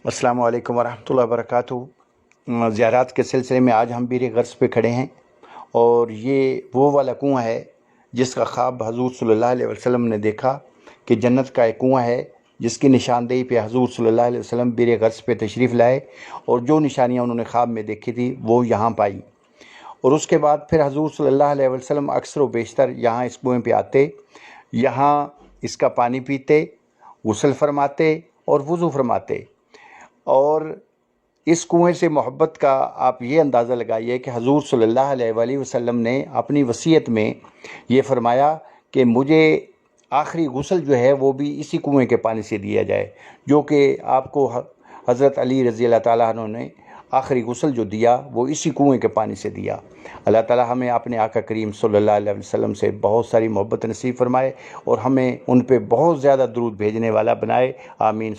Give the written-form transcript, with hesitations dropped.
السلام علیکم ورحمۃ اللہ وبرکاتہ۔ زیارات کے سلسلے میں آج ہم بیر غرض پہ کھڑے ہیں، اور یہ وہ والا کنواں ہے جس کا خواب حضور صلی اللہ علیہ وسلم نے دیکھا کہ جنت کا ایک کنواں ہے، جس کی نشاندہی پہ حضور صلی اللہ علیہ وسلم بیر غرض پہ تشریف لائے، اور جو نشانیاں انہوں نے خواب میں دیکھی تھی وہ یہاں پائی۔ اور اس کے بعد پھر حضور صلی اللہ علیہ وسلم اکثر و بیشتر یہاں اس کنویں پہ آتے، یہاں اس کا پانی پیتے، غسل فرماتے اور وضو فرماتے۔ اور اس کنویں سے محبت کا آپ یہ اندازہ لگائیے کہ حضور صلی اللہ علیہ وآلہ وسلم نے اپنی وصیت میں یہ فرمایا کہ مجھے آخری غسل جو ہے وہ بھی اسی کنویں کے پانی سے دیا جائے، جو کہ آپ کو حضرت علی رضی اللہ تعالیٰ عنہ نے آخری غسل جو دیا وہ اسی کنویں کے پانی سے دیا۔ اللہ تعالیٰ ہمیں اپنے آقا کریم صلی اللہ علیہ وسلم سے بہت ساری محبت نصیب فرمائے، اور ہمیں ان پہ بہت زیادہ درود بھیجنے والا بنائے، آمین۔